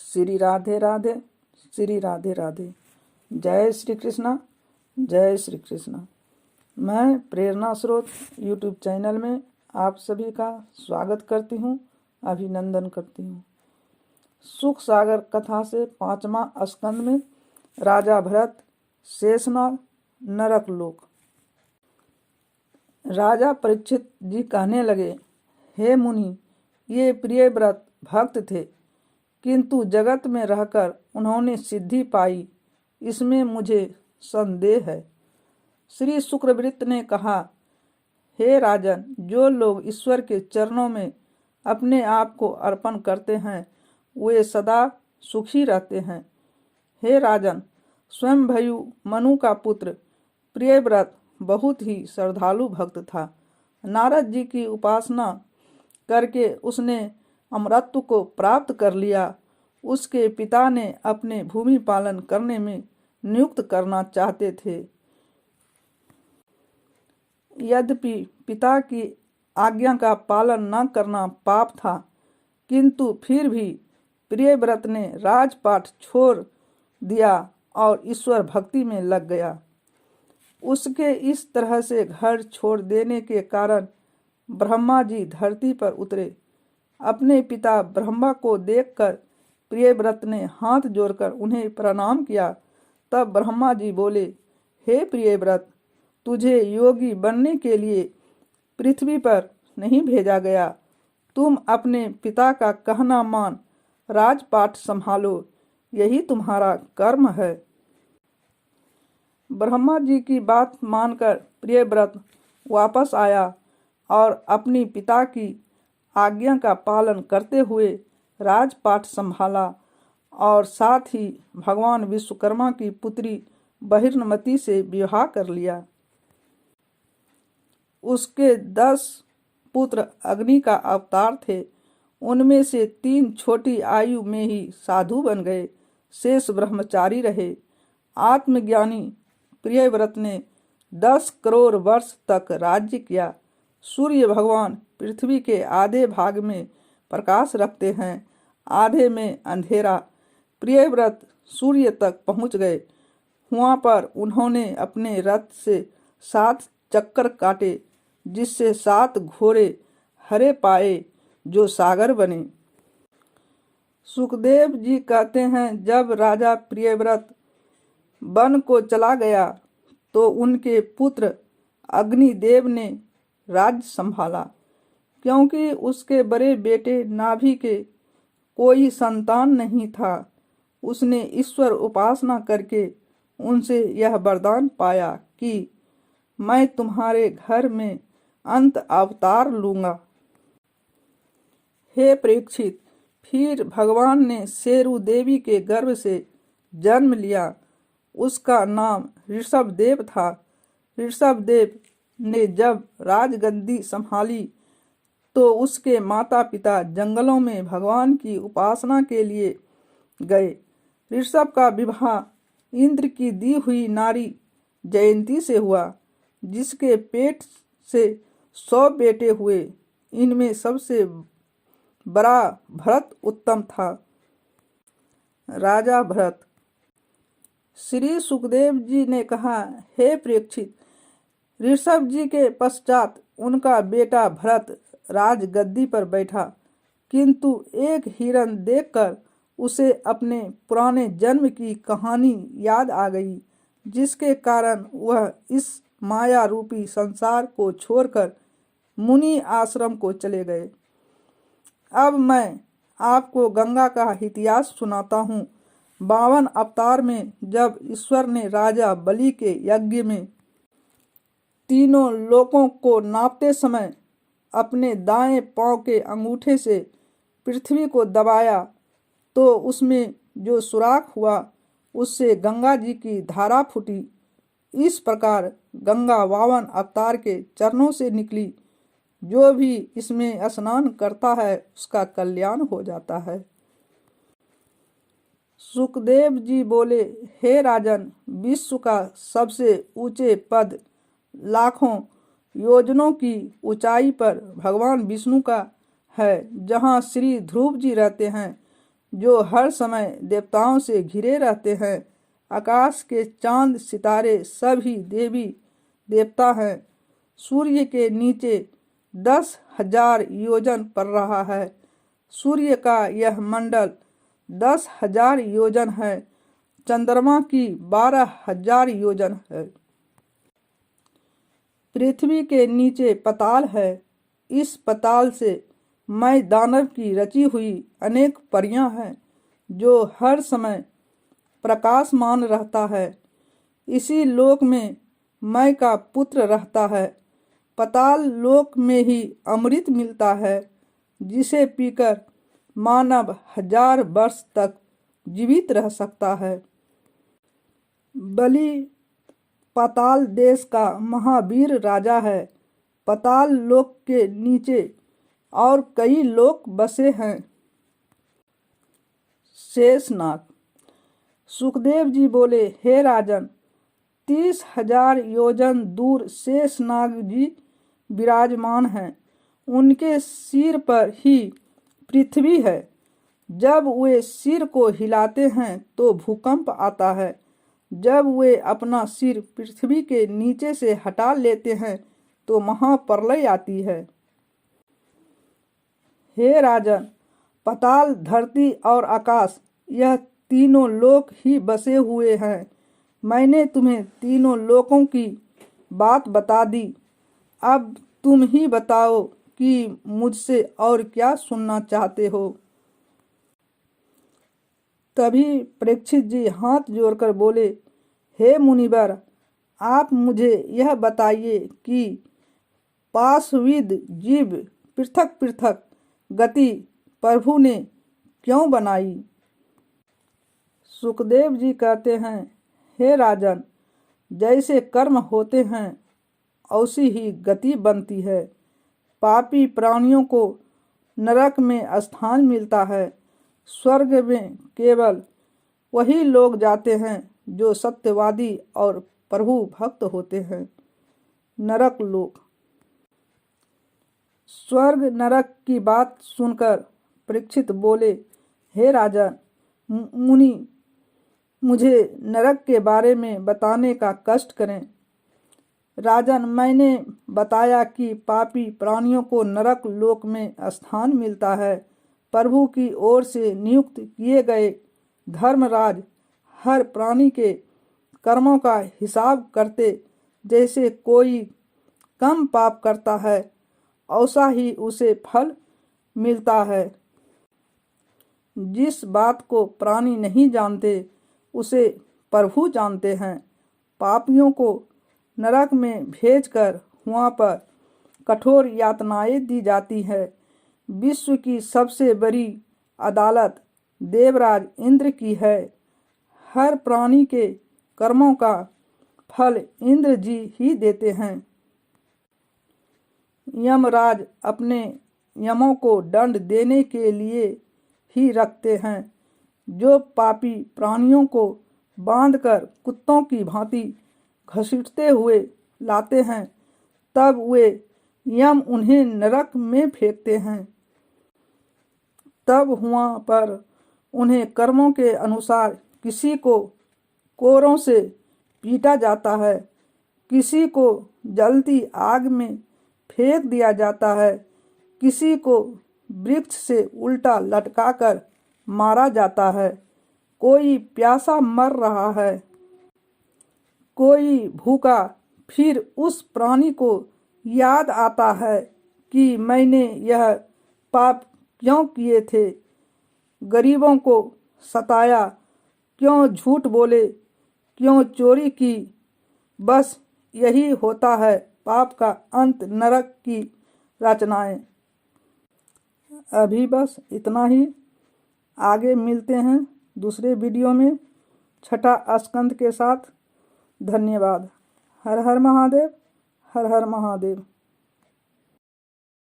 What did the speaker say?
श्री राधे राधे, श्री राधे राधे। जय श्री कृष्णा, जय श्री कृष्णा। मैं प्रेरणा स्रोत यूट्यूब चैनल में आप सभी का स्वागत करती हूँ, अभिनंदन करती हूँ। सुख सागर कथा से 5वां स्कंद में राजा भरत, शेषनाग, नरक लोक। राजा परीक्षित जी कहने लगे, हे मुनि, ये प्रियव्रत भक्त थे, किंतु जगत में रहकर उन्होंने सिद्धि पाई, इसमें मुझे संदेह है। श्री शुक्रवृत्त ने कहा, हे राजन, जो लोग ईश्वर के चरणों में अपने आप को अर्पण करते हैं वे सदा सुखी रहते हैं। हे राजन, स्वयंभयु मनु का पुत्र प्रियव्रत बहुत ही श्रद्धालु भक्त था। नारद जी की उपासना करके उसने अमरत्व को प्राप्त कर लिया। उसके पिता ने अपने भूमि पालन करने में नियुक्त करना चाहते थे। यद्यपि पिता की आज्ञा का पालन न करना पाप था, किंतु फिर भी प्रियव्रत ने राजपाट छोड़ दिया और ईश्वर भक्ति में लग गया। उसके इस तरह से घर छोड़ देने के कारण ब्रह्मा जी धरती पर उतरे। अपने पिता ब्रह्मा को देखकर प्रियव्रत ने हाथ जोड़कर उन्हें प्रणाम किया। तब ब्रह्मा जी बोले, हे प्रियव्रत, तुझे योगी बनने के लिए पृथ्वी पर नहीं भेजा गया। तुम अपने पिता का कहना मान राजपाट संभालो, यही तुम्हारा कर्म है। ब्रह्मा जी की बात मानकर प्रियव्रत वापस आया और अपनी पिता की आज्ञा का पालन करते हुए राजपाट संभाला और साथ ही भगवान विश्वकर्मा की पुत्री बहिर्नमती से विवाह कर लिया। उसके 10 पुत्र अग्नि का अवतार थे। उनमें से 3 छोटी आयु में ही साधु बन गए, शेष ब्रह्मचारी रहे। आत्मज्ञानी प्रियव्रत ने 10 करोड़ वर्ष तक राज्य किया। सूर्य भगवान पृथ्वी के आधे भाग में प्रकाश रखते हैं, आधे में अंधेरा। प्रियव्रत सूर्य तक पहुंच गए। वहां पर उन्होंने अपने रथ से 7 चक्कर काटे, जिससे 7 घोड़े हरे पाए जो सागर बने। सुखदेव जी कहते हैं, जब राजा प्रियव्रत वन को चला गया तो उनके पुत्र अग्निदेव ने राज्य संभाला। क्योंकि उसके बड़े बेटे नाभि के कोई संतान नहीं था, उसने ईश्वर उपासना करके उनसे यह वरदान पाया कि मैं तुम्हारे घर में अंत अवतार लूंगा। हे परीक्षित, फिर भगवान ने शेरू देवी के गर्भ से जन्म लिया। उसका नाम ऋषभदेव था। ऋषभदेव ने जब राजगद्दी संभाली तो उसके माता पिता जंगलों में भगवान की उपासना के लिए गए। ऋषभ का विवाह इंद्र की दी हुई नारी जयंती से हुआ, जिसके पेट से 100 बेटे हुए। इनमें सबसे बड़ा भरत उत्तम था। राजा भरत। श्री सुखदेव जी ने कहा, हे परीक्षित, ऋषभ जी के पश्चात उनका बेटा भरत राजगद्दी पर बैठा, किंतु एक हिरण देखकर उसे अपने पुराने जन्म की कहानी याद आ गई, जिसके कारण वह इस माया रूपी संसार को छोड़कर मुनि आश्रम को चले गए। अब मैं आपको गंगा का इतिहास सुनाता हूँ। 52 अवतार में जब ईश्वर ने राजा बलि के यज्ञ में तीनों लोकों को नापते समय अपने दाएं पांव के अंगूठे से पृथ्वी को दबाया तो उसमें जो सुराख हुआ उससे गंगा जी की धारा फूटी। इस प्रकार गंगा 52 अवतार के चरणों से निकली। जो भी इसमें स्नान करता है उसका कल्याण हो जाता है। सुखदेव जी बोले, हे राजन, विश्व का सबसे ऊंचे पद लाखों योजनों की ऊंचाई पर भगवान विष्णु का है, जहाँ श्री ध्रुव जी रहते हैं। जो हर समय देवताओं से घिरे रहते हैं। आकाश के चांद सितारे सभी देवी देवता हैं। सूर्य के नीचे 10,000 योजन पर रहा है। सूर्य का यह मंडल 10,000 योजन है। चंद्रमा की 12,000 योजन है। पृथ्वी के नीचे पताल है। इस पताल से मैं दानव की रची हुई अनेक परियां हैं, जो हर समय प्रकाशमान रहता है। इसी लोक में मैं का पुत्र रहता है। पताल लोक में ही अमृत मिलता है, जिसे पीकर मानव 1000 वर्ष तक जीवित रह सकता है। बलि पाताल देश का महावीर राजा है। पाताल लोक के नीचे और कई लोक बसे हैं। शेषनाग। सुखदेव जी बोले, हे राजन, 30,000 योजन दूर शेषनाग जी विराजमान हैं। उनके सिर पर ही पृथ्वी है। जब वे सिर को हिलाते हैं तो भूकंप आता है। जब वे अपना सिर पृथ्वी के नीचे से हटा लेते हैं तो महाप्रलय आती है। हे राजन, पाताल, धरती और आकाश, यह तीनों लोक ही बसे हुए हैं। मैंने तुम्हें तीनों लोकों की बात बता दी। अब तुम ही बताओ कि मुझसे और क्या सुनना चाहते हो। तभी परीक्षित जी हाथ जोड़कर बोले, हे मुनिवर, आप मुझे यह बताइए कि पाशविद जीव पृथक पृथक गति प्रभु ने क्यों बनाई। सुखदेव जी कहते हैं, हे राजन, जैसे कर्म होते हैं वैसी ही गति बनती है। पापी प्राणियों को नरक में स्थान मिलता है। स्वर्ग में केवल वही लोग जाते हैं जो सत्यवादी और प्रभु भक्त होते हैं। नरक लोक। स्वर्ग नरक की बात सुनकर परीक्षित बोले, हे राजन, मुनि मुझे नरक के बारे में बताने का कष्ट करें। राजन, मैंने बताया कि पापी प्राणियों को नरक लोक में स्थान मिलता है। प्रभु की ओर से नियुक्त किए गए धर्मराज हर प्राणी के कर्मों का हिसाब करते। जैसे कोई कम पाप करता है वैसा ही उसे फल मिलता है। जिस बात को प्राणी नहीं जानते उसे प्रभु जानते हैं। पापियों को नरक में भेजकर वहाँ पर कठोर यातनाएं दी जाती है। विश्व की सबसे बड़ी अदालत देवराज इंद्र की है। हर प्राणी के कर्मों का फल इंद्र जी ही देते हैं। यमराज अपने यमों को दंड देने के लिए ही रखते हैं। जो पापी प्राणियों को बांधकर कुत्तों की भांति घसीटते हुए लाते हैं, तब वे यम उन्हें नरक में फेंकते हैं। तब वहाँ पर उन्हें कर्मों के अनुसार किसी को कोरों से पीटा जाता है, किसी को जलती आग में फेंक दिया जाता है, किसी को वृक्ष से उल्टा लटकाकर मारा जाता है। कोई प्यासा मर रहा है, कोई भूखा। फिर उस प्राणी को याद आता है कि मैंने यह पाप क्यों किए थे, गरीबों को सताया, क्यों झूठ बोले, क्यों चोरी की। बस यही होता है पाप का अंत, नरक की रचनाएं। अभी बस इतना ही। आगे मिलते हैं दूसरे वीडियो में छठा स्कंद के साथ। धन्यवाद। हर हर महादेव, हर हर महादेव।